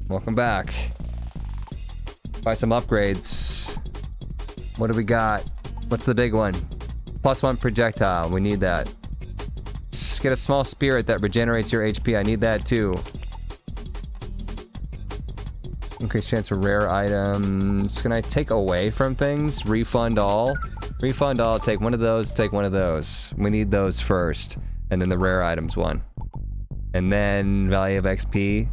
Welcome back. Buy some upgrades. What do we got? What's the big one? +1 projectile. We need that. Just get a small spirit that regenerates your HP. I need that too. Increased chance for rare items. Can I take away from things? Refund all. Refund all. Take one of those. Take one of those. We need those first. And then the rare items one. And then value of XP.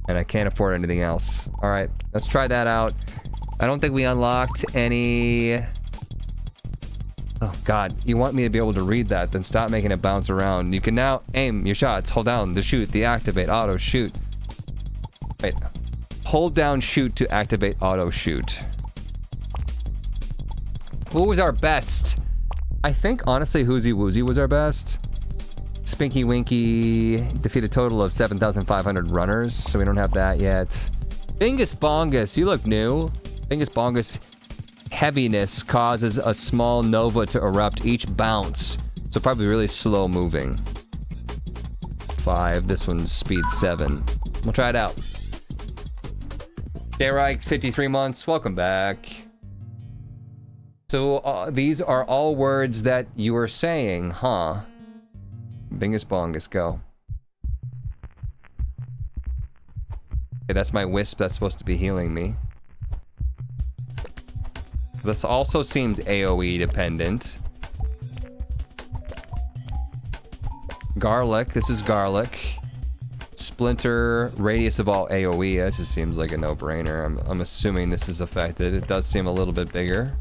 And I can't afford anything else. Alright, let's try that out. I don't think we unlocked any... Oh god, you want me to be able to read that, then stop making it bounce around. You can now aim your shots. Hold down to shoot, the activate, auto shoot. Wait. Hold down shoot to activate auto shoot. Who was our best? I think, honestly, Woozy Woozy was our best. Spinky Winky defeat a total of 7,500 runners, so we don't have that yet. Bingus Bongus, you look new. Bingus Bongus heaviness causes a small nova to erupt each bounce, so probably really slow moving. 5, this one's speed 7. We'll try it out. J-Reich, 53 months, welcome back. So these are all words that you are saying, huh? Bingus Bongus, go. Okay, that's my wisp that's supposed to be healing me. This also seems AoE dependent. Garlic, this is garlic. Splinter, radius of all AoE, that just seems like a no-brainer. I'm assuming this is affected. It does seem a little bit bigger.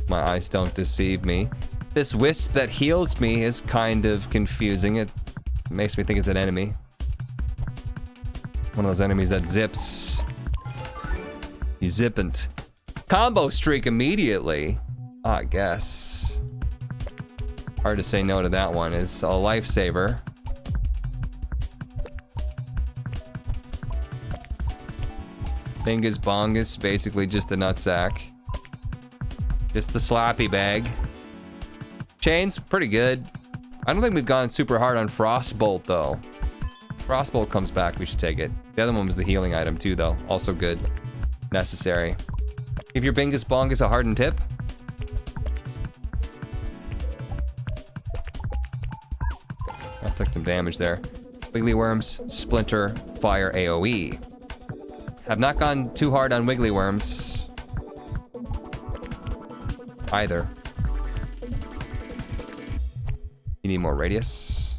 My eyes don't deceive me. This wisp that heals me is kind of confusing. It makes me think it's an enemy. One of those enemies that zips. He's zippant. Combo streak immediately. I guess. Hard to say no to that one. It's a lifesaver. Bingus Bongus, basically just the nutsack. Just the slappy bag. Chains, pretty good. I don't think we've gone super hard on Frostbolt, though. Frostbolt comes back, we should take it. The other one was the healing item, too, though. Also good. Necessary. Give your Bingus Bongus a hardened tip. I took some damage there. Wiggly Worms, Splinter, Fire AoE. Have not gone too hard on Wiggly Worms. Either. You need more radius.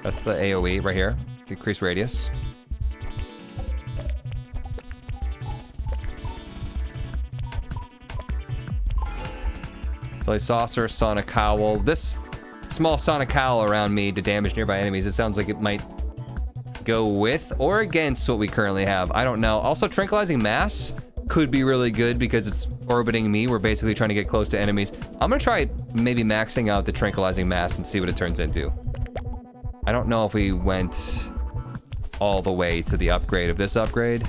That's the AoE right here. Increase radius. Slay Saucer, Sonic Owl. This small Sonic Owl around me to damage nearby enemies. It sounds like it might go with or against what we currently have. I don't know. Also, Tranquilizing Mass could be really good because it's orbiting me. We're basically trying to get close to enemies. I'm gonna try maybe maxing out the Tranquilizing Mass and see what it turns into. I don't know if we went all the way to the upgrade of this upgrade.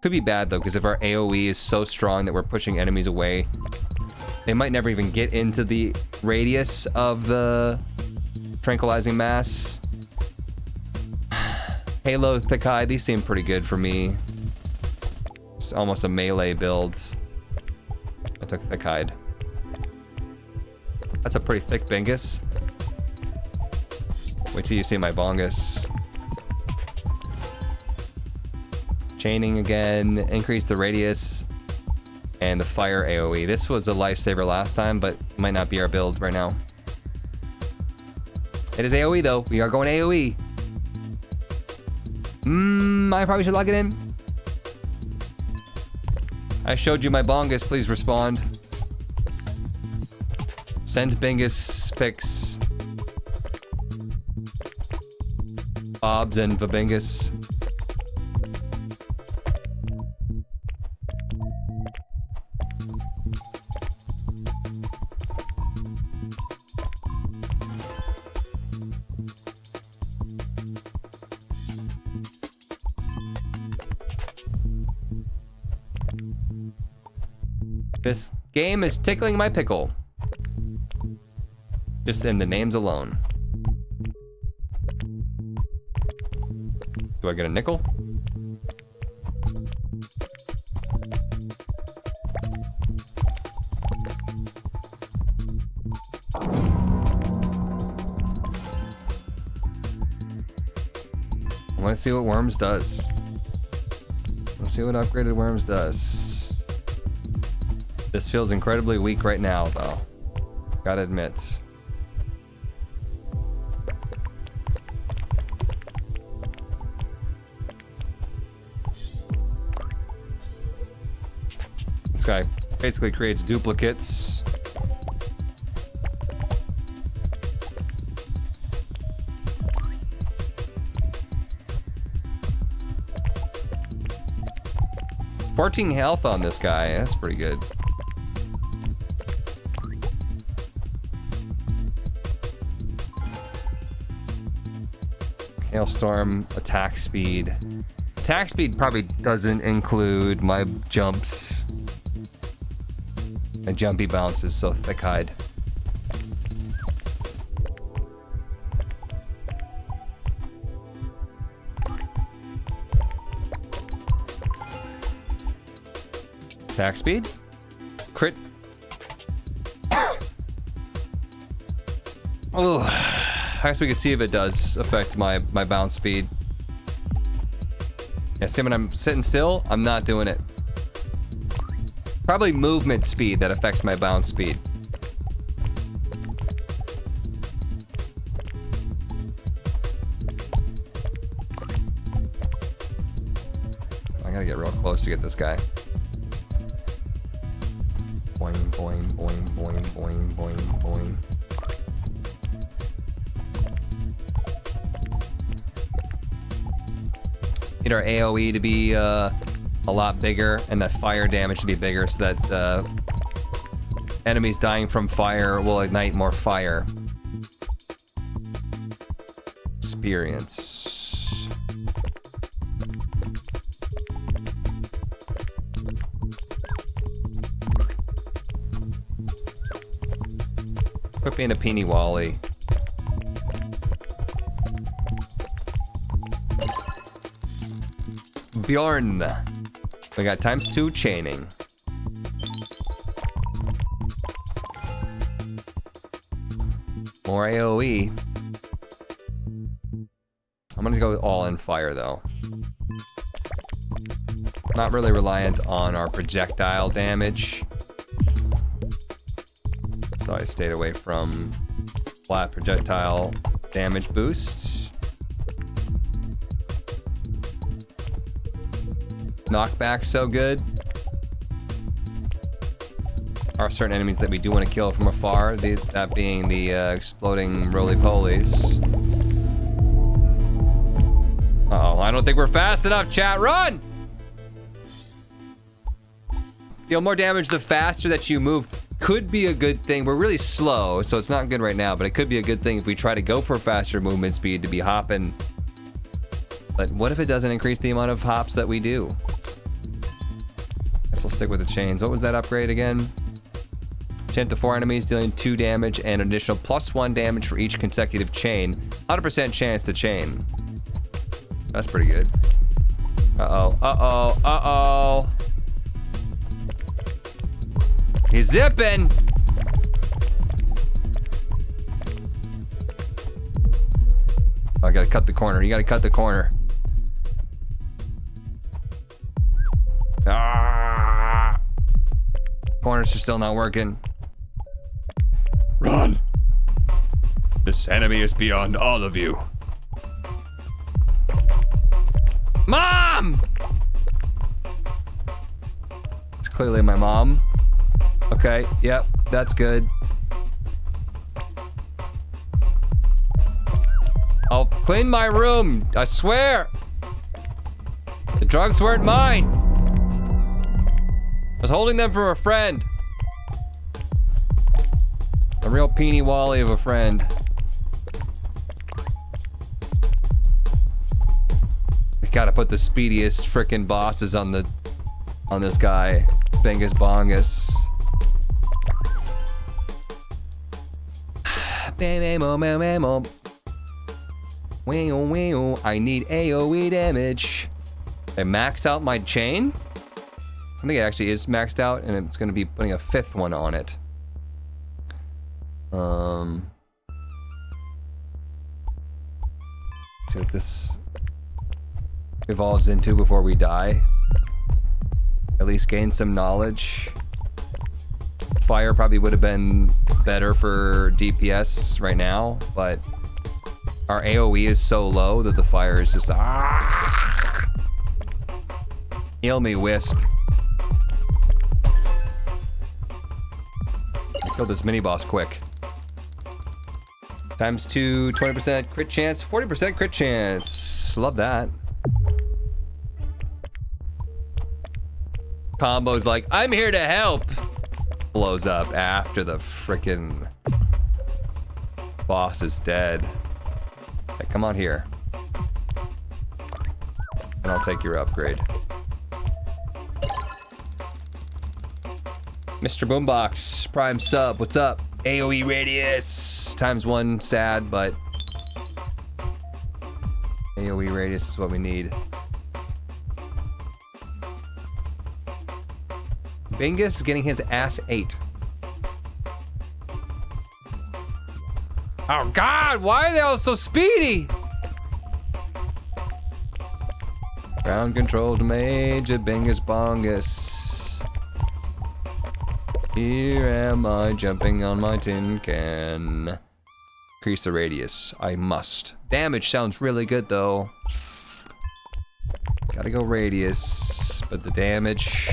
Could be bad though, because if our AoE is so strong that we're pushing enemies away, they might never even get into the radius of the Tranquilizing Mass. Halo, Thick Eye, these seem pretty good for me. It's almost a melee build. I took Thick Hide. That's a pretty thick Bingus. Wait till you see my Bongus. Chaining again, increase the radius, and the fire AoE. This was a lifesaver last time, but might not be our build right now. It is AoE though. We are going AoE. I probably should lock it in. I showed you my Bongus. Please respond. Send Bingus pics. Bobs and Vabingus. Game is tickling my pickle. Just in the names alone. Do I get a nickel? I want to see what Worms does. Let's see what upgraded Worms does. This feels incredibly weak right now, though. Gotta admit. This guy basically creates duplicates. $14 health on this guy. That's pretty good. Hailstorm, attack speed. Attack speed probably doesn't include my jumps. My jumpy bounces, so thick hide. Attack speed. Crit. Oh, I guess we could see if it does affect my bounce speed. Yeah, see when I'm sitting still, I'm not doing it. Probably movement speed that affects my bounce speed. I gotta get real close to get this guy. Boing, boing, boing, boing, boing, boing, boing. Need our AoE to be a lot bigger and that fire damage to be bigger so that enemies dying from fire will ignite more fire. Experience. Quit being a peeny Wally. Bjorn. We got ×2 chaining. More AoE. I'm gonna go all in fire though. Not really reliant on our projectile damage. So I stayed away from flat projectile damage boosts. Knockback so good. There are certain enemies that we do want to kill from afar, that being the exploding roly-polies. Uh-oh, I don't think we're fast enough, chat. Run! Deal more damage the faster that you move. Could be a good thing. We're really slow, so it's not good right now, but it could be a good thing if we try to go for faster movement speed to be hopping. But what if it doesn't increase the amount of hops that we do? Guess we'll stick with the chains. What was that upgrade again? Chain to 4 enemies, dealing 2 damage and an additional +1 damage for each consecutive chain. 100% chance to chain. That's pretty good. Uh-oh, uh-oh, uh-oh. He's zipping! Oh, I gotta cut the corner. You gotta cut the corner. Ah! Corners are still not working. Run! This enemy is beyond all of you. Mom! It's clearly my mom. Okay, yep, that's good. I'll clean my room, I swear. The drugs weren't mine. I was holding them for a friend. A real peeny Wally of a friend. We gotta put the speediest frickin' bosses on this guy. Bingus Bongus. I need AoE damage. I max out my chain. I think it actually is maxed out, and it's going to be putting a 5th one on it. See what this evolves into before we die. At least gain some knowledge. Fire probably would have been better for DPS right now, but our AoE is so low that the fire is just Heal me, Wisp. Kill this mini boss quick. Times 2, 20% crit chance, 40% crit chance. Love that. Combo's like, I'm here to help. Blows up after the frickin' boss is dead. Hey, come on here. And I'll take your upgrade. Mr. Boombox, Prime sub, what's up? AoE radius, ×1, sad, but AoE radius is what we need. Bingus is getting his ass ate. Oh God, why are they all so speedy? Ground controlled Major Bingus Bongus. Here am I jumping on my tin can. Increase the radius. I must. Damage sounds really good though. Gotta go radius. But the damage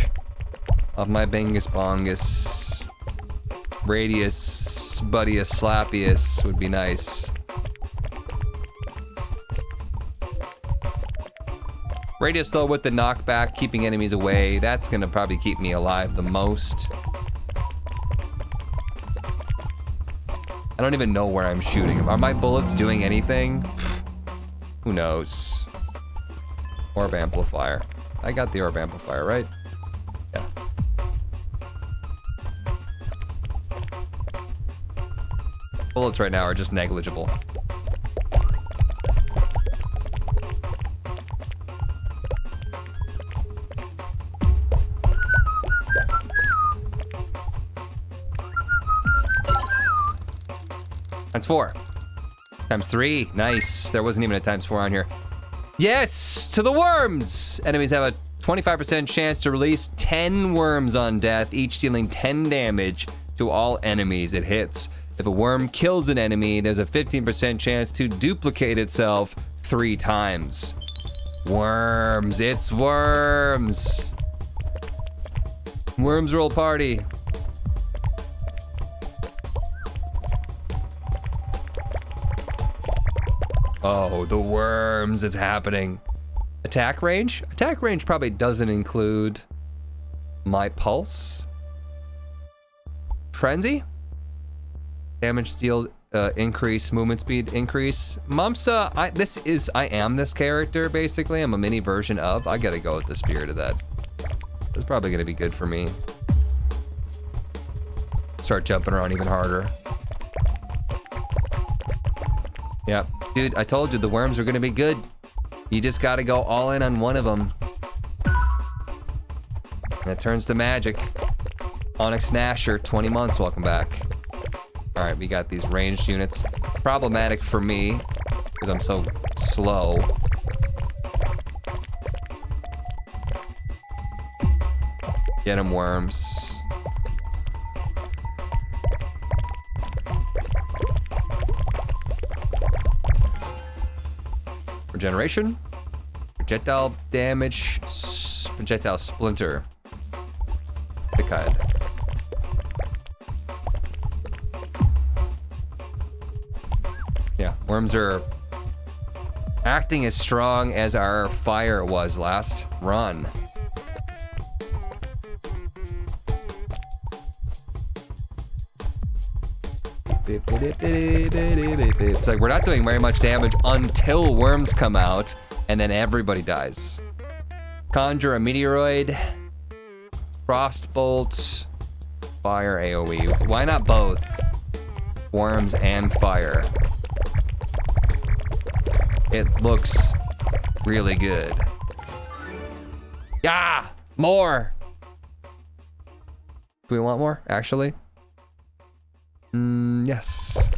of my Bingus Bongus. Radius, buddius, slappius would be nice. Radius though with the knockback, keeping enemies away. That's gonna probably keep me alive the most. I don't even know where I'm shooting. Are my bullets doing anything? Who knows? Orb amplifier. I got the orb amplifier, right? Yeah. Bullets right now are just negligible. ×4. ×3. Nice. There wasn't even a ×4 on here. Yes! To the worms! Enemies have a 25% chance to release 10 worms on death, each dealing 10 damage to all enemies it hits. If a worm kills an enemy, there's a 15% chance to duplicate itself 3 times. Worms. It's worms. Worms roll party. Oh, the worms, it's happening. Attack range? Attack range probably doesn't include my pulse. Frenzy? Damage deal increase, movement speed increase. Mumsa, I am this character, basically. I'm a mini version of. I gotta go with the spirit of that. It's probably gonna be good for me. Start jumping around even harder. Yeah, dude, I told you the worms are gonna be good. You just gotta go all in on one of them. And it turns to magic. Onyx Gnasher, 20 months, welcome back. All right, we got these ranged units. Problematic for me, because I'm so slow. Get 'em, worms. Regeneration, projectile damage, projectile splinter. Thick hide. Yeah, worms are acting as strong as our fire was last run. It's like we're not doing very much damage until worms come out, and then everybody dies. Conjure a meteoroid, frostbolt, fire AoE. Why not both? worms, and fire. It looks really good. Yeah, more. Do we want more, actually? Yes.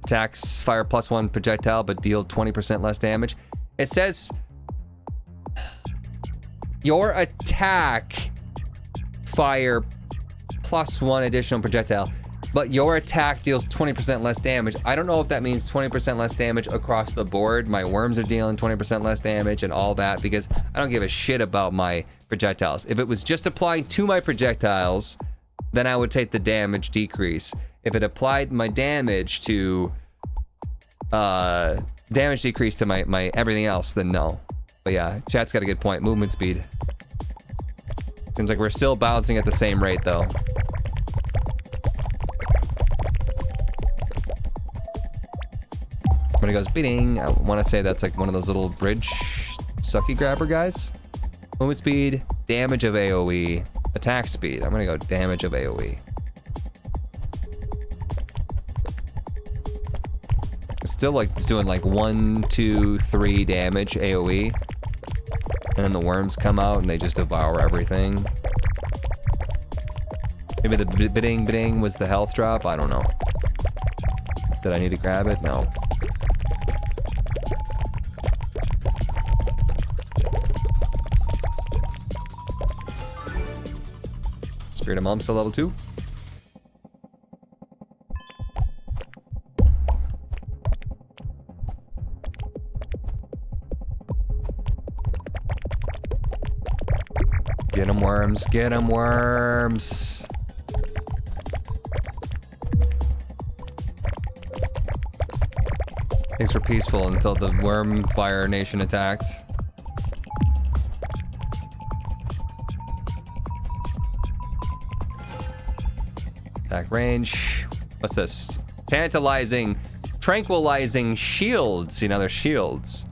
Attacks fire +1 projectile, but deal 20% less damage. It says your attack fire +1 additional projectile, but your attack deals 20% less damage. I don't know if that means 20% less damage across the board. My worms are dealing 20% less damage and all that, because I don't give a shit about my projectiles. If it was just applying to my projectiles, then I would take the damage decrease. If it applied my damage to damage decrease to my everything else, then no. But yeah, chat's got a good point. Movement speed. Seems like we're still bouncing at the same rate though. When it goes beating, I want to say that's like one of those little bridge sucky grabber guys. Movement speed, damage of AoE, attack speed. I'm gonna go damage of AoE. It's still like it's doing like 1, 2, 3 damage AoE. And then the worms come out and they just devour everything. Maybe the bidding was the health drop. I don't know. Did I need to grab it? No. Spirit of Mom still level 2. Get 'em worms, get 'em worms. Things were peaceful until the worm fire nation attacked. Attack range. What's this? Tantalizing, tranquilizing shields. You know, they're shields.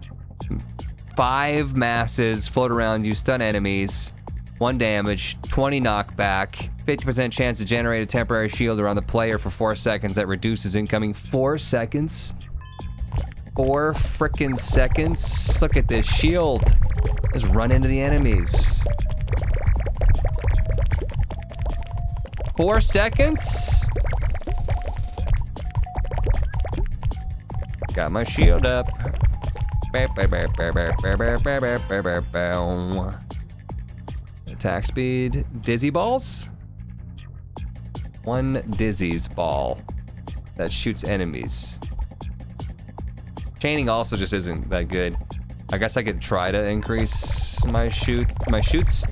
5 masses, float around you, stun enemies. 1 damage, 20 knockback, 50% chance to generate a temporary shield around the player for 4 seconds that reduces incoming. 4 seconds? 4 frickin' seconds? Look at this shield. Just run into the enemies. 4 seconds? Got my shield up. Attack speed. Dizzy balls? 1 dizzy's ball that shoots enemies. Chaining also just isn't that good. I guess I could try to increase my shots.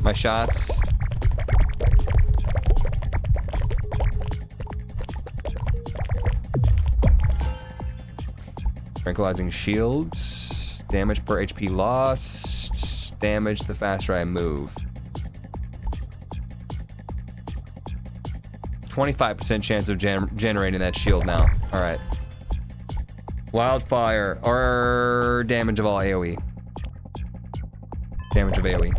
Tranquilizing shields. Damage per HP lost. Damage the faster I move. 25% chance of generating that shield now. Alright. Wildfire. Or damage of all AoE. Damage of AoE.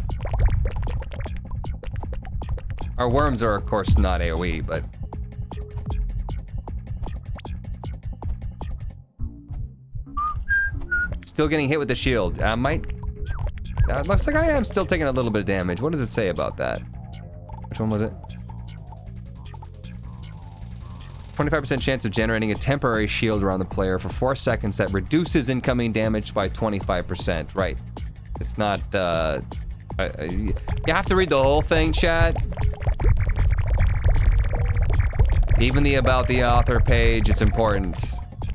Our worms are, of course, not AoE, but... Still getting hit with the shield. I might... looks like I am still taking a little bit of damage. What does it say about that? Which one was it? 25% chance of generating a temporary shield around the player for 4 seconds that reduces incoming damage by 25%. Right. It's not, you have to read the whole thing, chat. Even the about the author page, it's important.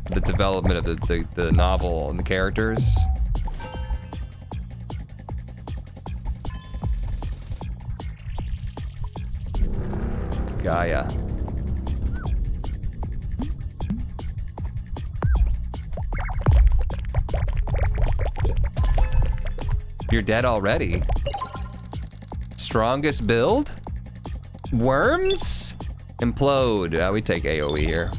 The development of the novel and the characters. Gaia. You're dead already. Strongest build? Worms? Implode. We take AoE here.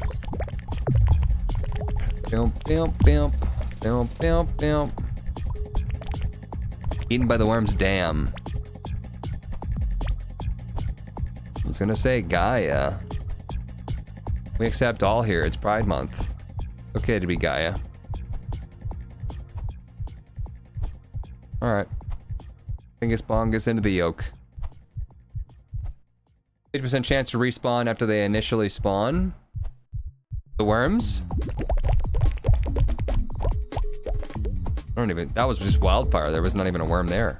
Eaten by the worms, damn. was gonna say Gaia. We accept all here. It's Pride Month. Okay to be Gaia. Alright. Fingus Bongus into the yoke. 50% chance to respawn after they initially spawn. The worms? I don't even... That was just wildfire. There was not even a worm there.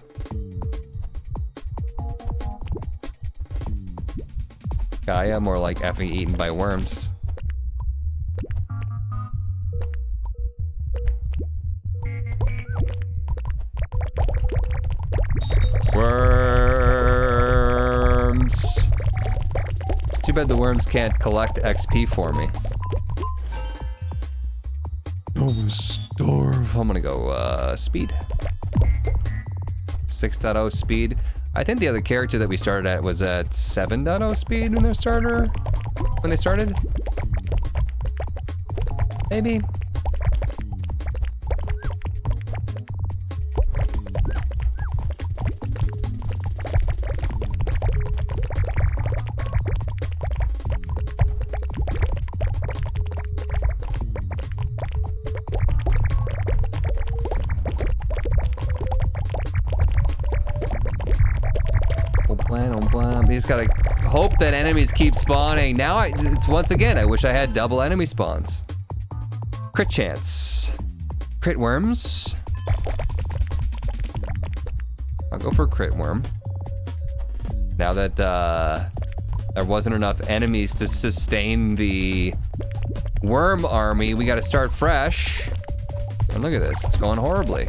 Gaia, more like effing eaten by worms. Worms! It's too bad the worms can't collect XP for me. Oh, starve. I'm gonna go, speed. 6.0 speed. I think the other character that we started at was at 7.0 speed when they started. Maybe. You just gotta hope that enemies keep spawning. Now it's once again, I wish I had double enemy spawns. Crit chance. Crit worms. I'll go for crit worm. Now that there wasn't enough enemies to sustain the worm army, we gotta start fresh. And look at this, it's going horribly.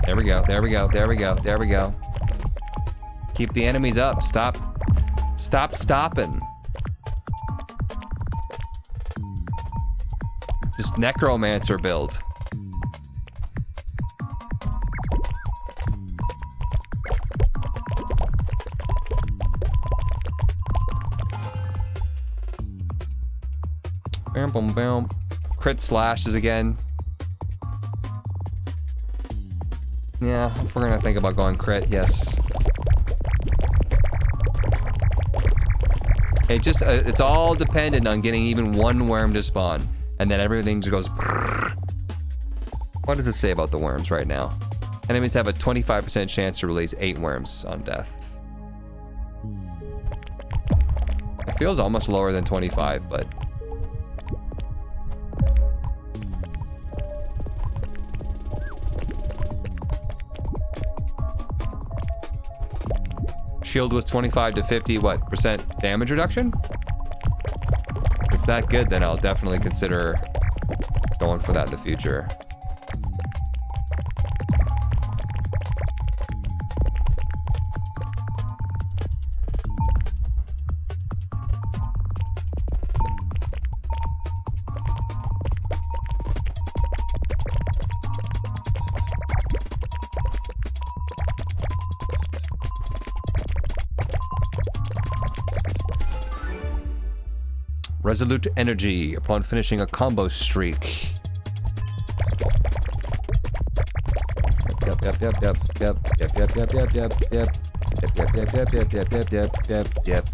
There we go, there we go, there we go, there we go. Keep the enemies up. Stop stopping. Just necromancer build. Bam, bam, bam. Crit slashes again. Yeah, if we're gonna think about going crit, yes. It just, it's all dependent on getting even one worm to spawn. And then everything just goes... What does it say about the worms right now? Enemies have a 25% chance to release 8 worms on death. It feels almost lower than 25, but... Shield was 25 to 50, what, percent damage reduction? If it's that good, then I'll definitely consider going for that in the future. Resolute energy upon finishing a combo streak. Yep.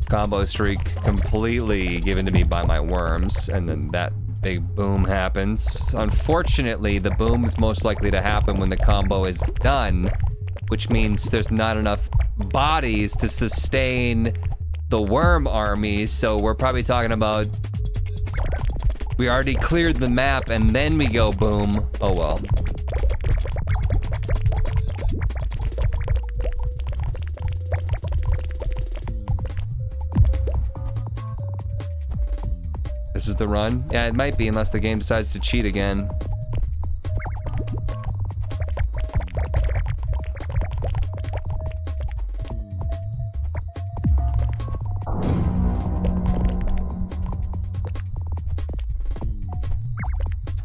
Combo streak completely given to me by my worms, and then that big boom happens. Unfortunately, the boom is most likely to happen when the combo is done, which means there's not enough bodies to sustain the worm armies, so we're probably talking about we already cleared the map and then we go boom. Oh well. This is the run? Yeah, it might be unless the game decides to cheat again.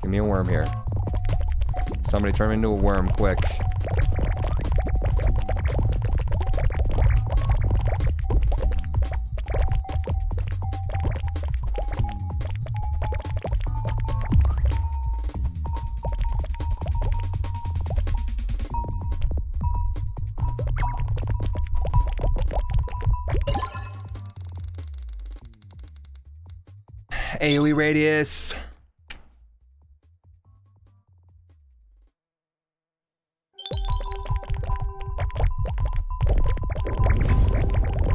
Give me a worm here. Somebody turn me into a worm quick. AoE radius.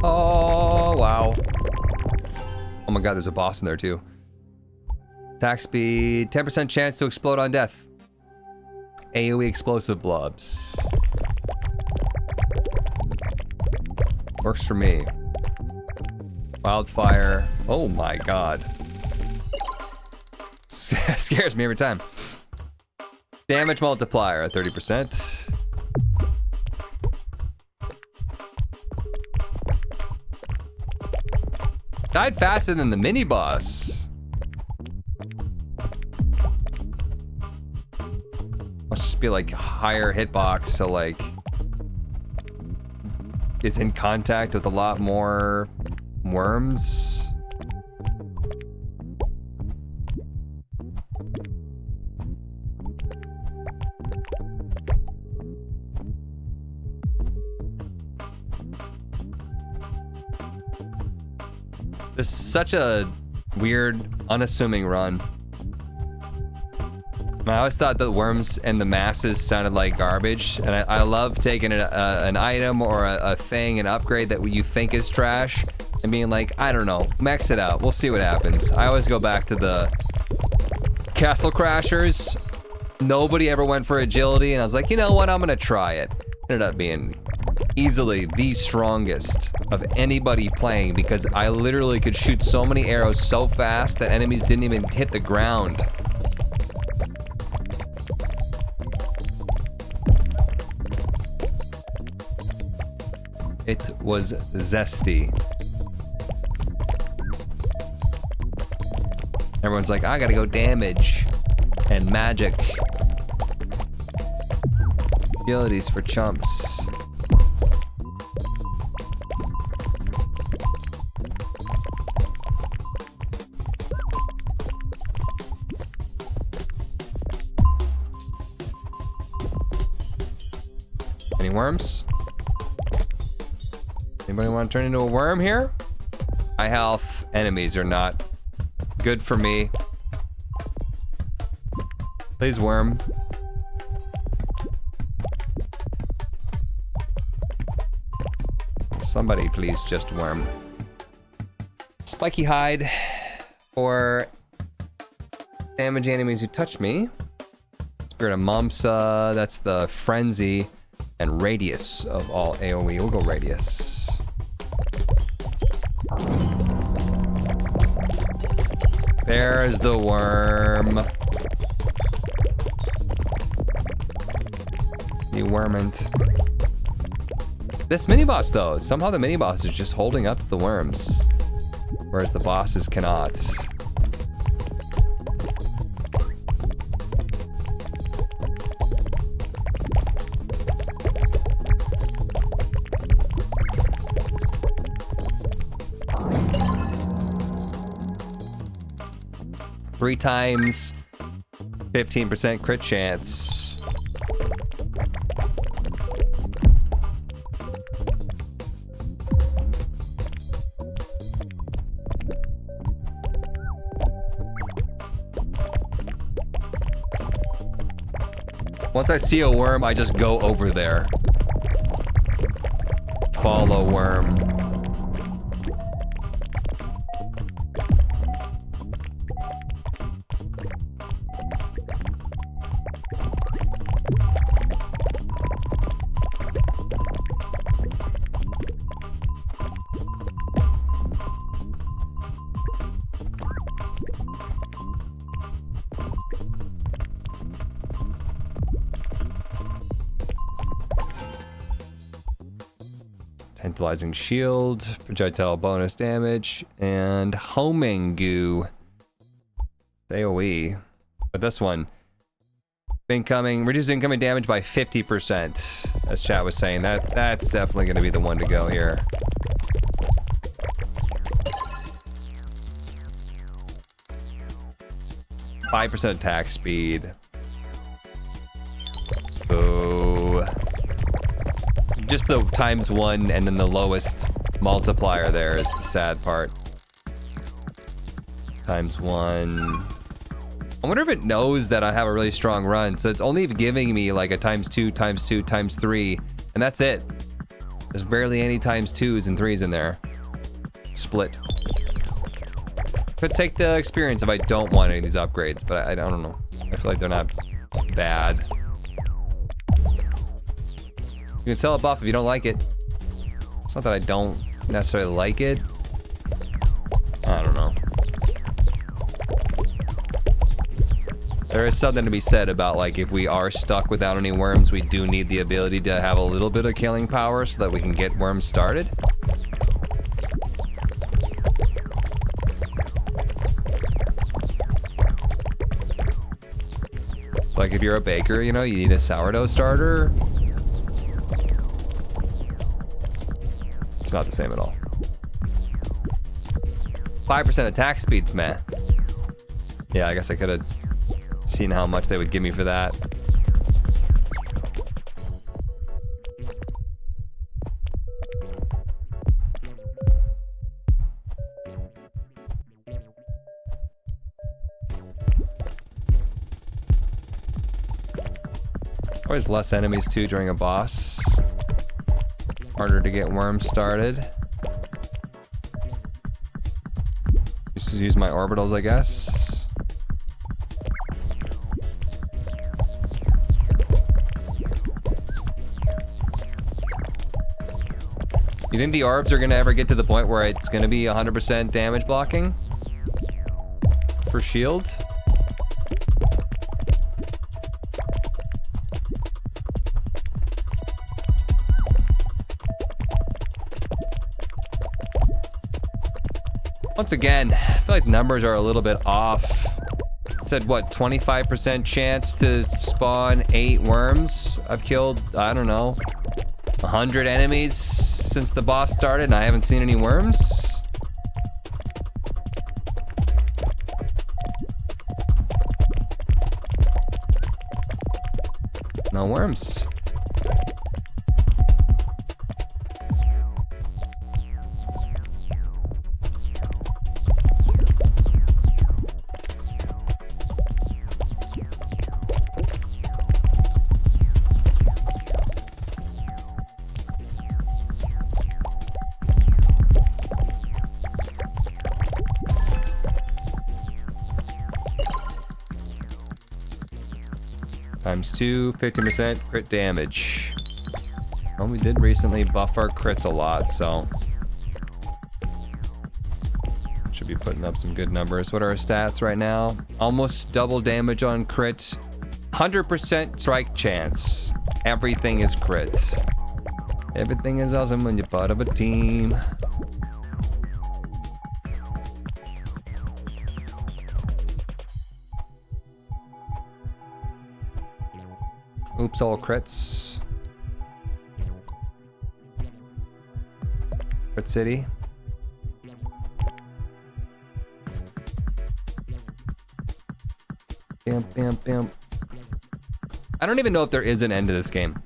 Oh, wow. Oh my god, there's a boss in there too. Attack speed, 10% chance to explode on death. AoE explosive blobs. Works for me. Wildfire. Oh my god. Scares me every time. Damage multiplier at 30%. Died faster than the mini boss. Must just be like higher hitbox, so like is in contact with a lot more worms. This is such a weird, unassuming run. I always thought the worms and the masses sounded like garbage, and I love taking an item or a thing, an upgrade that you think is trash, and being like, I don't know, max it out, we'll see what happens. I always go back to the Castle Crashers. Nobody ever went for agility, and I was like, you know what, I'm gonna try it. Ended up being easily the strongest of anybody playing, because I literally could shoot so many arrows so fast that enemies didn't even hit the ground. It was zesty. Everyone's like, I gotta go damage and magic. Abilities for chumps. Any worms? Anybody want to turn into a worm here? High health enemies are not good for me. Please, worm. Somebody please just worm. Spiky hide for damaging enemies who touch me. Spirit of Momsa, that's the frenzy and radius of all AoE. We'll go radius. There's the worm. You wormint. This mini-boss, though, somehow the mini-boss is just holding up to the worms, whereas the bosses cannot. Three times, 15% crit chance. Once I see a worm, I just go over there. Follow worm. Tantalizing shield, projectile bonus damage, and homing goo. AoE. But this one, reduce incoming damage by 50%. As chat was saying, that's definitely going to be the one to go here. %5 attack speed. Ooh. Just the ×1 and then the lowest multiplier there is the sad part. ×1. I wonder if it knows that I have a really strong run, so it's only giving me like a ×2, ×2, ×3, and that's it. There's barely any ×2s and 3s in there. Split. Could take the experience if I don't want any of these upgrades, but I don't know. I feel like they're not bad. You can sell a buff if you don't like it. It's not that I don't necessarily like it. I don't know. There is something to be said about, like, if we are stuck without any worms, we do need the ability to have a little bit of killing power so that we can get worms started. Like, if you're a baker, you know, you need a sourdough starter. It's not the same at all. 5% attack speeds, man. Yeah, I guess I could have seen how much they would give me for that. Always less enemies too during a boss. Harder to get worms started. Just use my orbitals, I guess. You think the orbs are gonna ever get to the point where it's gonna be 100% damage blocking? For shield? Once again, I feel like numbers are a little bit off. It said, what, 25% chance to spawn 8 worms? I've killed, I don't know, 100 enemies since the boss started and I haven't seen any worms? No worms. ×2, 15% crit damage. Well, we did recently buff our crits a lot, so should be putting up some good numbers. What are our stats right now? Almost double damage on crit. 100% strike chance. Everything is crit. Everything is awesome when you're part of a team. Oops, all crits. Crit City. Bam, bam, bam. I don't even know if there is an end to this game.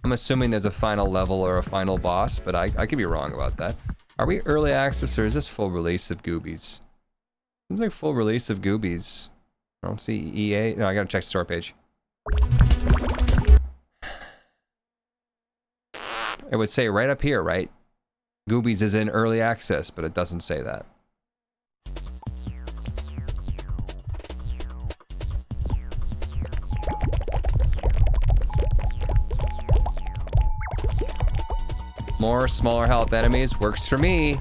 I'm assuming there's a final level or a final boss, but I could be wrong about that. Are we early access or is this full release of Goobies? Seems like full release of Goobies. I don't see EA. No, I gotta check the store page. It would say right up here, right? Goobies is in early access, but it doesn't say that. More smaller health enemies works for me.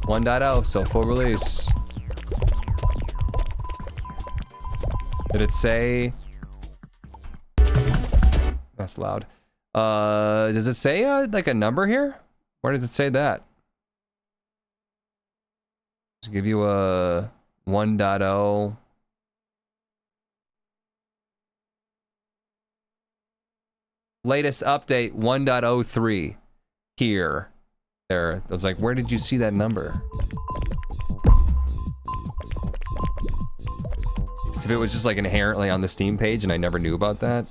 .0, so full release. Did it say? That's loud. Does it say like a number here? Where does it say that? Just give you a 1.0. Latest update 1.03 here. There. I was like, where did you see that number? If it was just like inherently on the Steam page and I never knew about that.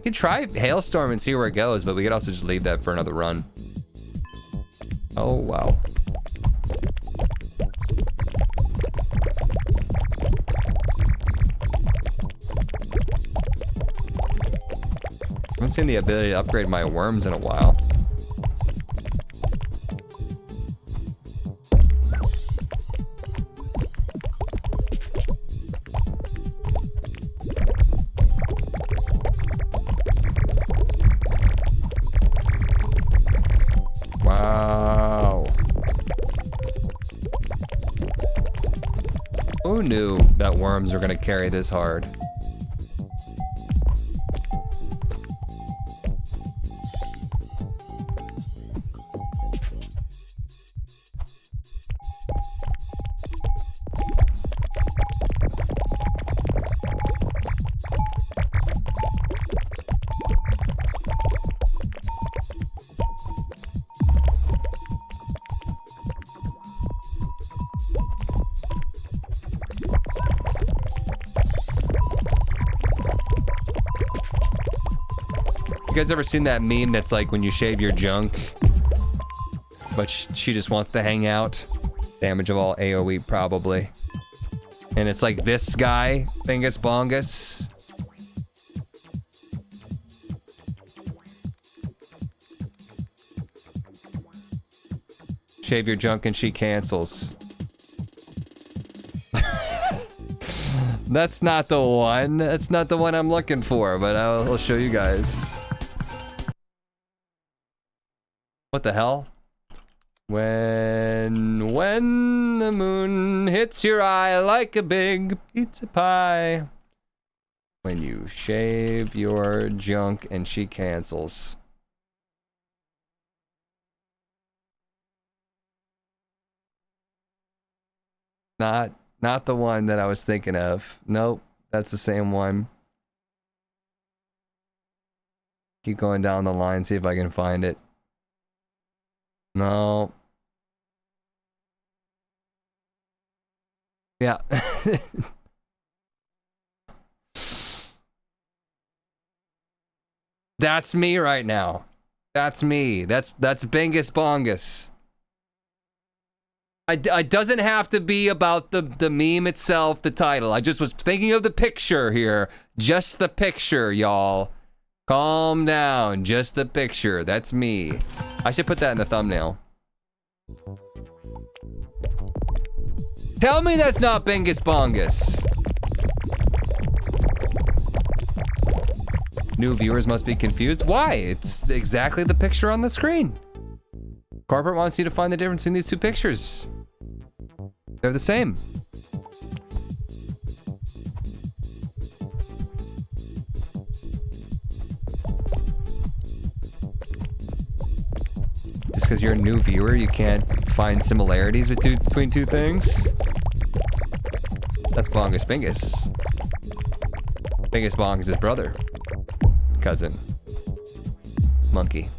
We could try Hailstorm and see where it goes, but we could also just leave that for another run. Oh, wow. I haven't seen the ability to upgrade my worms in a while. Wow. Who knew that worms were gonna carry this hard? You guys ever seen that meme that's like when you shave your junk, but she just wants to hang out? Damage of all AoE, probably. And it's like this guy, Bingus Bongus. Shave your junk and she cancels. That's not the one. That's not the one I'm looking for, but I'll show you guys. What the hell? When the moon hits your eye like a big pizza pie. When you shave your junk and she cancels. Not the one that I was thinking of. Nope, that's the same one. Keep going down the line, see if I can find it. No. Yeah. That's me right now. That's me. That's Bingus Bongus. It doesn't have to be about the meme itself, the title. I just was thinking of the picture here. Just the picture, y'all. Calm down. Just the picture. That's me. I should put that in the thumbnail. Tell me that's not Bingus Bongus. New viewers must be confused. Why? It's exactly the picture on the screen. Corporate wants you to find the difference in these two pictures. They're the same. Just because you're a new viewer, you can't find similarities between two things? That's Bongus Bingus. Bingus Bongus' his brother. Cousin. Monkey.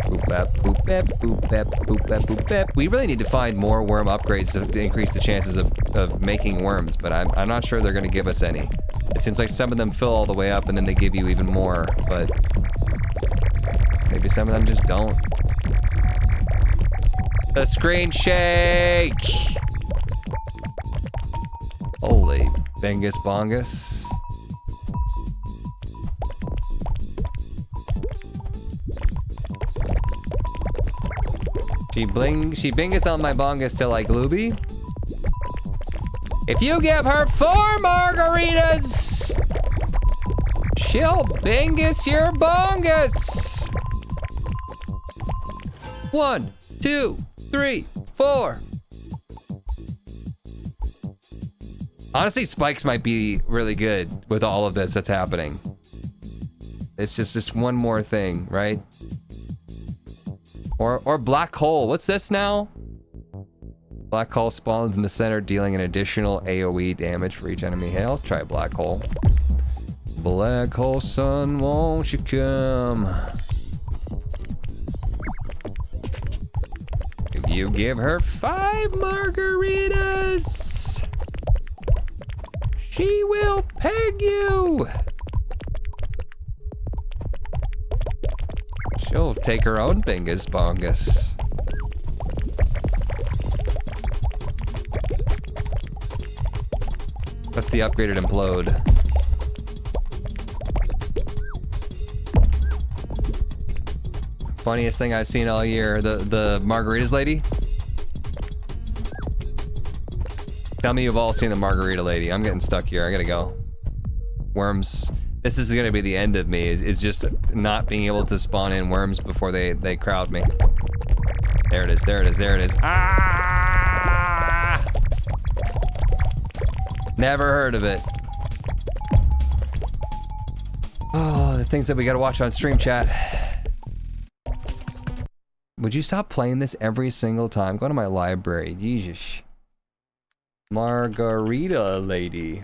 Boop bap, boop bap, boop bap, boop bap, boop bap. We really need to find more worm upgrades to increase the chances of making worms, but I'm not sure they're going to give us any. It seems like some of them fill all the way up and then they give you even more, but maybe some of them just don't. The screen shake! Holy Bingus Bongus. She bingus on my bongus till I glooby. If you give her 4 margaritas, she'll bingus your bongus. 1, 2, 3, 4. Honestly, spikes might be really good with all of this that's happening. It's just one more thing, right? Or black hole. What's this now? Black hole spawns in the center, dealing an additional AoE damage for each enemy. Hey, I'll try black hole. Black hole sun, won't you come? If You give her 5 margaritas. She will peg you. She'll take her own bingus bongus. That's the upgraded implode. Funniest thing I've seen all year, the margaritas lady. Tell me you've all seen the margarita lady. I'm getting stuck here. I gotta go. Worms. This is gonna be the end of me. Is just not being able to spawn in worms before they crowd me. There it is. There it is. There it is. Ah! Never heard of it. Oh, the things that we gotta watch on stream chat. Would you stop playing this every single time? Go to my library. Jesus. Margarita lady.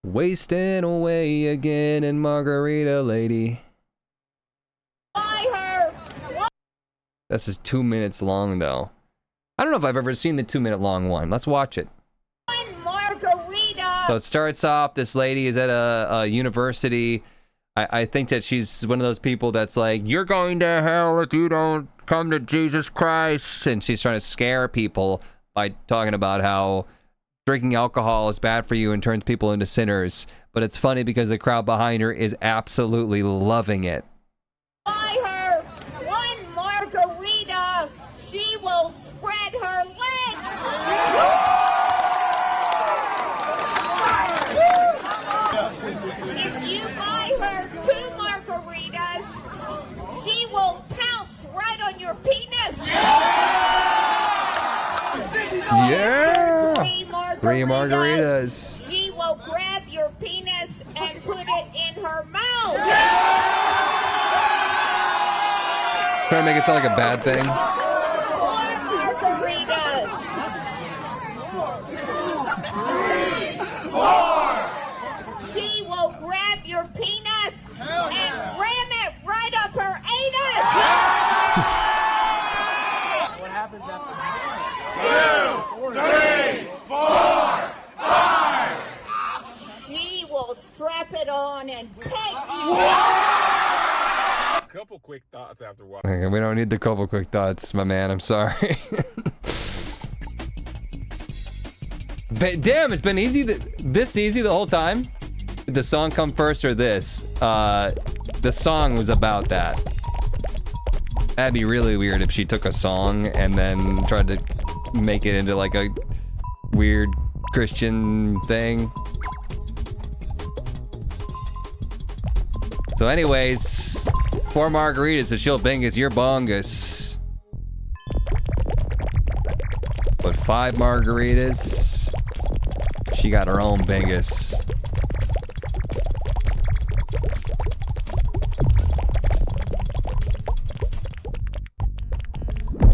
Wasting away again in Margarita lady. Buy her. This is 2 minutes long though. I don't know if I've ever seen the 2-minute long one. Let's watch it. One margarita. So it starts off, this lady is at a university. I think that she's one of those people that's like, you're going to hell if you don't come to Jesus Christ. And she's trying to scare people by talking about how drinking alcohol is bad for you and turns people into sinners. But it's funny because the crowd behind her is absolutely loving it. Buy her. One margarita. She will spread her legs. If you buy her 2 margaritas, she will pounce right on your penis. Yeah! 3 margaritas. She will grab your penis and put it in her mouth. Trying to make it sound like a bad thing. 4 margaritas. She will grab your penis and ram it right up her anus. What happens after 2, 3, 4, 5. She will strap it on and peg you. Couple quick thoughts after watching. Okay, we don't need the couple quick thoughts, my man. I'm sorry. But damn, it's been easy. This easy the whole time. Did the song come first or this? The song was about that. That'd be really weird if she took a song and then tried to make it into like a weird Christian thing. So anyways, 4 margaritas and she'll bingus your bongus. But 5 margaritas, she got her own bingus.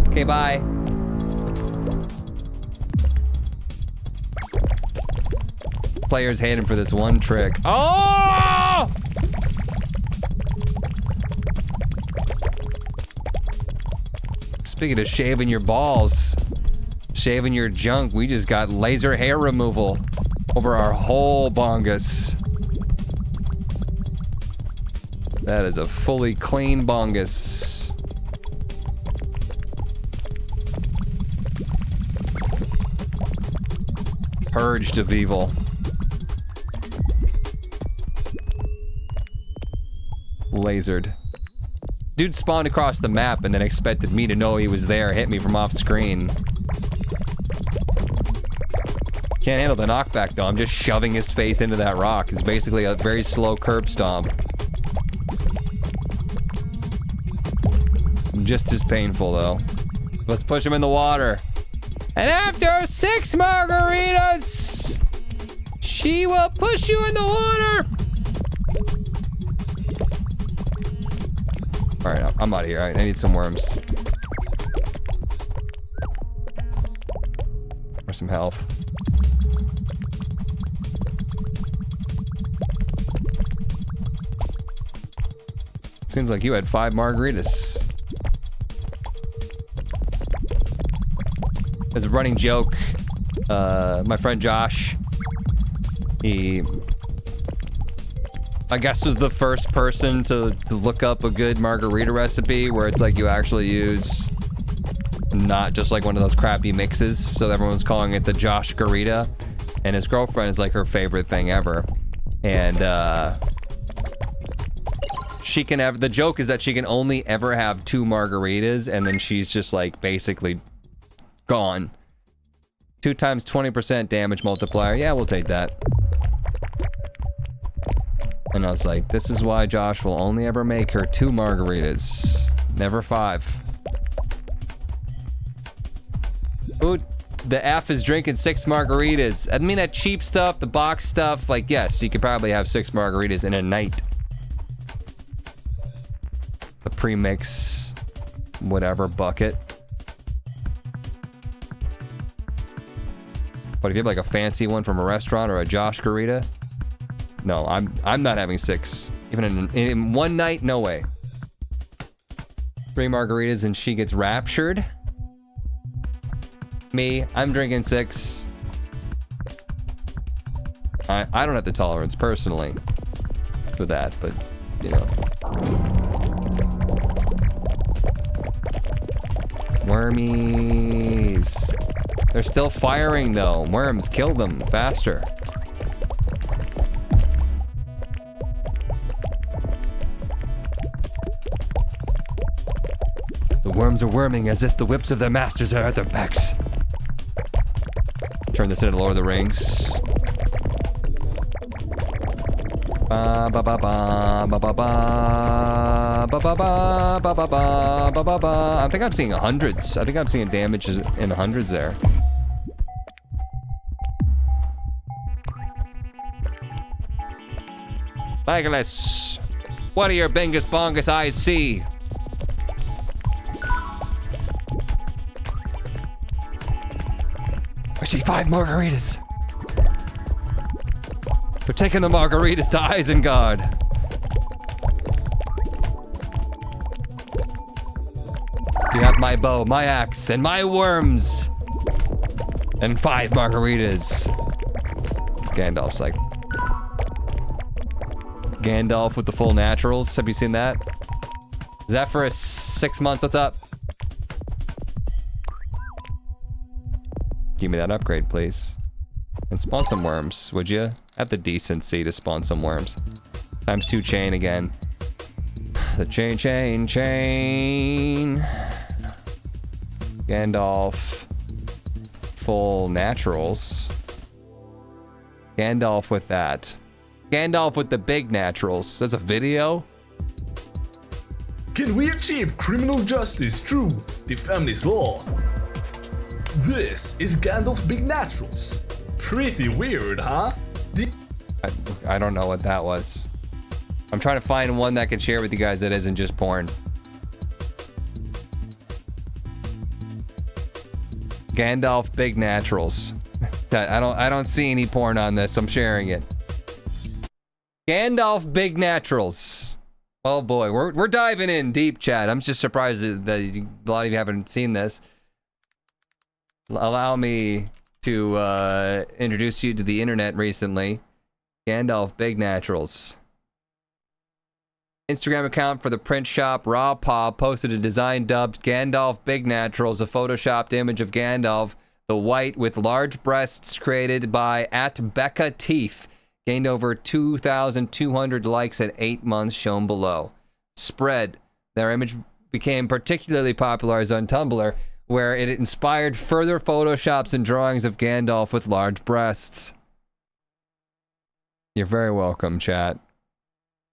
Okay, bye. Players hate him for this one trick. Oh! Speaking of shaving your balls, shaving your junk, we just got laser hair removal over our whole bongus. That is a fully clean bongus. Purged of evil. Lasered. Dude spawned across the map and then expected me to know he was there, hit me from off screen. Can't handle the knockback though. I'm just shoving his face into that rock. It's basically a very slow curb stomp. Just as painful though. Let's push him in the water. And after 6 margaritas, she will push you in the water. All right, I'm out of here. I need some worms. Or some health. Seems like you had 5 margaritas. As a running joke, my friend Josh, he, I guess, was the first person to look up a good margarita recipe where it's like you actually use not just like one of those crappy mixes. So everyone's calling it the Josh Garita, and his girlfriend is like her favorite thing ever. And she can have, the joke is that she can only ever have 2 margaritas, and then she's just like basically gone. 2 times 20% damage multiplier. Yeah, we'll take that. And I was like, this is why Josh will only ever make her 2 margaritas. Never 5. Ooh, the F is drinking 6 margaritas. I mean, that cheap stuff, the box stuff, like, yes, you could probably have 6 margaritas in a night. The premix, whatever, bucket. But if you have like a fancy one from a restaurant or a Josh Garita, no, I'm not having 6. Even in one night, no way. 3 margaritas and she gets raptured. Me, I'm drinking 6. I don't have the tolerance personally for that, but you know. Wormies. They're still firing though. Worms, kill them faster. The worms are worming as if the whips of their masters are at their backs. Turn this into Lord of the Rings. Ba ba ba ba ba ba ba ba ba ba ba ba ba ba ba ba. I think I'm seeing hundreds. I think I'm seeing damages in the hundreds there. Legolas, what do your bingus bongus eyes see? I see 5 margaritas. We're taking the margaritas to Isengard. You have my bow, my axe, and my worms. And 5 margaritas. Gandalf's like... Gandalf with the full naturals. Have you seen that? Is that for a 6 months? What's up? Give me that upgrade, please. And spawn some worms, would you? Have the decency to spawn some worms. Times 2 chain again. The chain. Gandalf. Full naturals. Gandalf with that. Gandalf with the big naturals. There's a video? Can we achieve criminal justice through the family's law? This is Gandalf Big Naturals. Pretty weird, huh? I don't know what that was. I'm trying to find one that I can share with you guys that isn't just porn. Gandalf Big Naturals. I don't see any porn on this. I'm sharing it. Gandalf Big Naturals. Oh boy, we're diving in deep, chat. I'm just surprised that a lot of you haven't seen this. Allow me to introduce you to the internet recently. Gandalf Big Naturals. Instagram account for the print shop Raw Paw posted a design dubbed Gandalf Big Naturals, a photoshopped image of Gandalf the White with large breasts created by @BeccaTeeth. Gained over 2,200 likes at 8 months, shown below. Spread. Their image became particularly popular on Tumblr, where it inspired further photoshops and drawings of Gandalf with large breasts. You're very welcome, chat.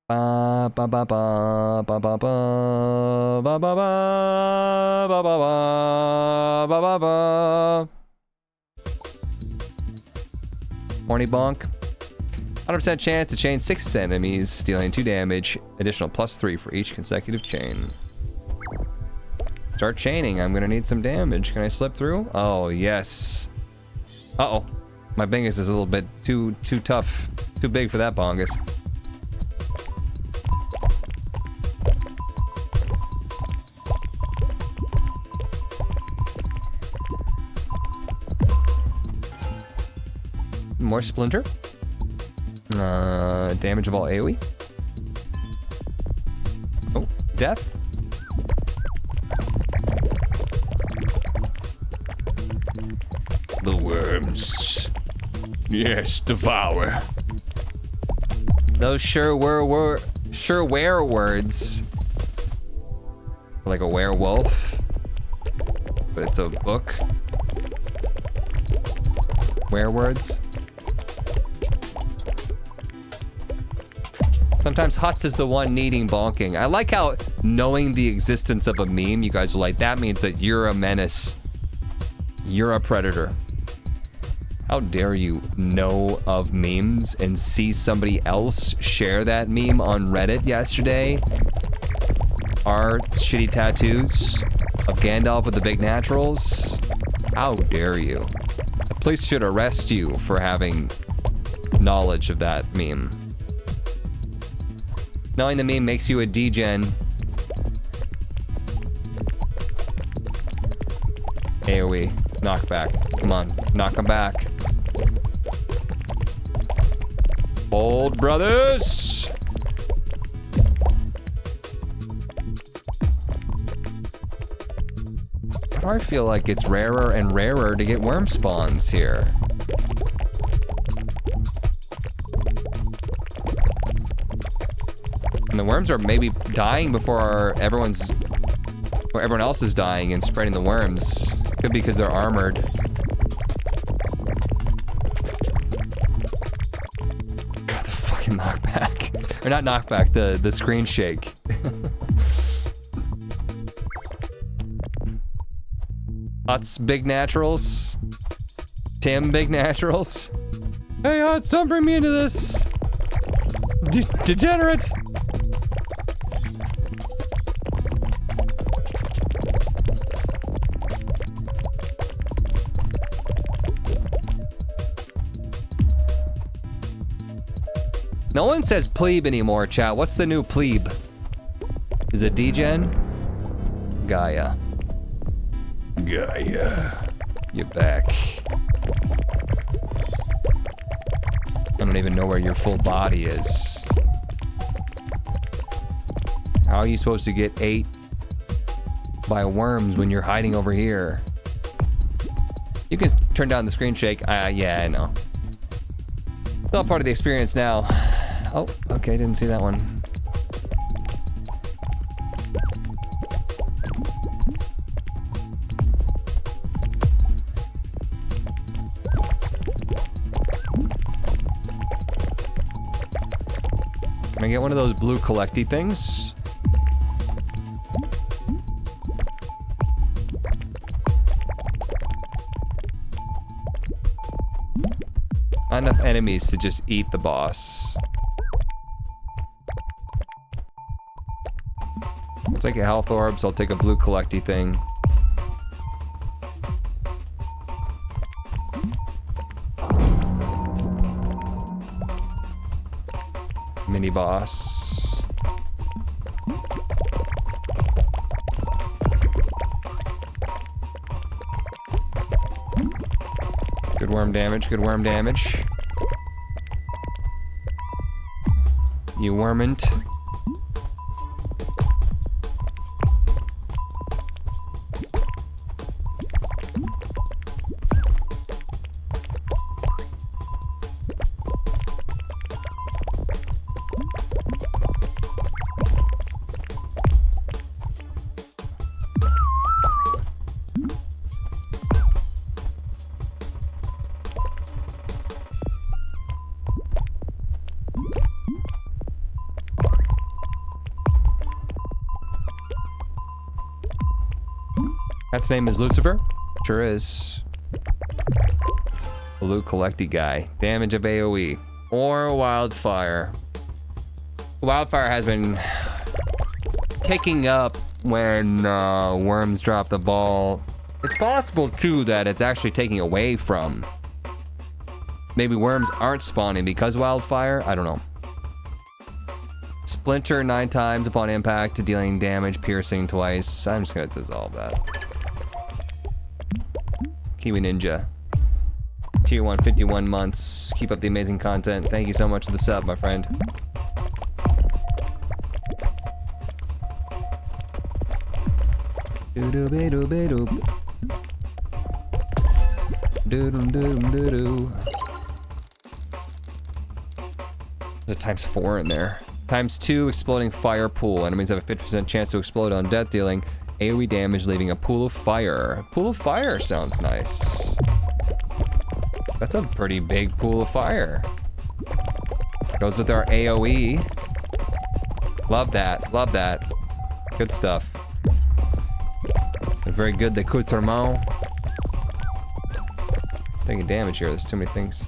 Ba ba ba ba ba ba ba ba ba ba ba ba ba ba ba. Horny bonk. 100% chance to chain 6 enemies, dealing 2 damage. Additional +3 for each consecutive chain. Start chaining. I'm gonna need some damage. Can I slip through? Oh, yes. Uh-oh. My bingus is a little bit too tough. Too big for that bongus. more splinter. Damage of all AoE. Oh, death. The worms. Yes, devour. Those sure were words. Like a werewolf. But it's a book. Werewords. Sometimes Huts is the one needing bonking. I like how knowing the existence of a meme, you guys are like, that means that you're a menace. You're a predator. How dare you know of memes and see somebody else share that meme on Reddit yesterday? Our shitty tattoos of Gandalf with the big naturals? How dare you? The police should arrest you for having knowledge of that meme. Knowing the meme makes you a degen. AoE. Knockback. Come on. Knock him back. Old brothers! Why do I feel like it's rarer and rarer to get worm spawns here? And the worms are maybe dying before everyone else is dying and spreading the worms. Could be because they're armored. God, the fucking knockback. Or not knockback, the screen shake. Huts big naturals. Tim big naturals. Hey Huts, don't bring me into this. Degenerate. No one says plebe anymore, chat. What's the new plebe? Is it degen? Gaia. Gaia. You're back. I don't even know where your full body is. How are you supposed to get ate by worms when you're hiding over here? You can turn down the screen shake. Yeah, I know. It's all part of the experience now. Oh, okay, didn't see that one. Can I get one of those blue collecty things? Not enough enemies to just eat the boss. I'll take a health orbs, I'll take a blue collecty thing. Mini boss. Good worm damage, good worm damage. You wormant. Cat's name is Lucifer? Sure is. Blue collecty guy. Damage of AoE. Or wildfire. Wildfire has been taking up when worms drop the ball. It's possible too that it's actually taking away from. Maybe worms aren't spawning because wildfire? I don't know. Splinter 9 times upon impact, dealing damage, piercing twice. I'm just gonna dissolve that. Kiwi Ninja. Tier 1, 51 months. Keep up the amazing content. Thank you so much for the sub, my friend. Doo-doo-be-doo-be-doo. Doo-doo-doo-doo-doo. There's a ×4 in there. ×2 exploding fire pool. Enemies have a 50% chance to explode on death, dealing AoE damage, leaving a pool of fire. Pool of fire sounds nice. That's a pretty big pool of fire. Goes with our AoE. Love that. Love that. Good stuff. Very good, the accoutrement. Taking damage here. There's too many things.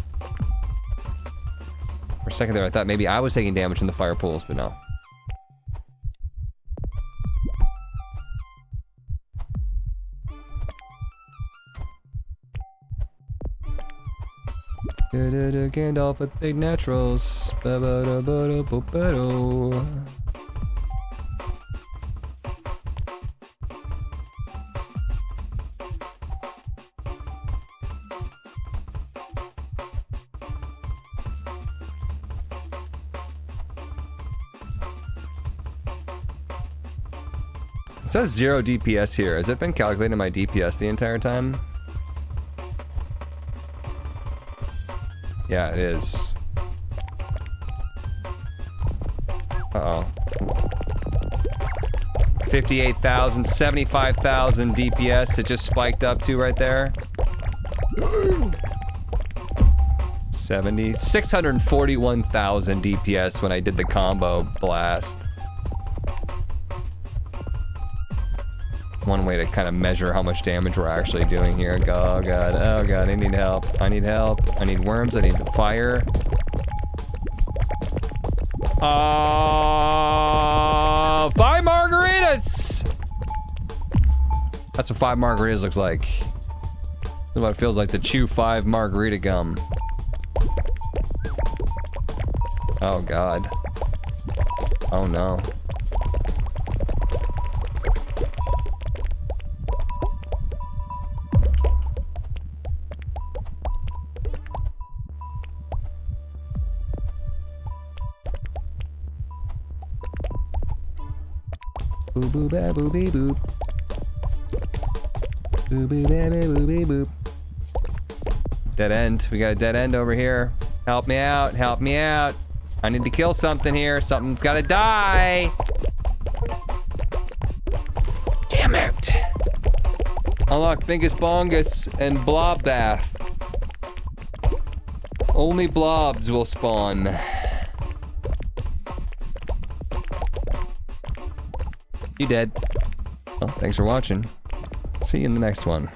For a second there, I thought maybe I was taking damage in the fire pools, but no. Gandalf with big naturals. Ba-ba-da-ba-da-ba-ba-do. It says 0 DPS here. Has it been calculating my DPS the entire time? Yeah, it is. Uh-oh. 58,000, 75,000 DPS. It just spiked up to right there. 641,000 DPS when I did the combo blast. One way to kind of measure how much damage we're actually doing here. Oh god, oh god, I need help. I need help. I need worms, I need fire. 5 margaritas! That's what 5 margaritas looks like. This is what it feels like to chew 5 margarita gum. Oh god. Oh no. Boo boo ba boo bee boop. Boo boo ba boo bee boop. Dead end. We got a dead end over here. Help me out. Help me out. I need to kill something here. Something's gotta die. Damn it. Unlock Bingus Bongus and Blob Bath. Only blobs will spawn. You dead. Well, thanks for watching. See you in the next one.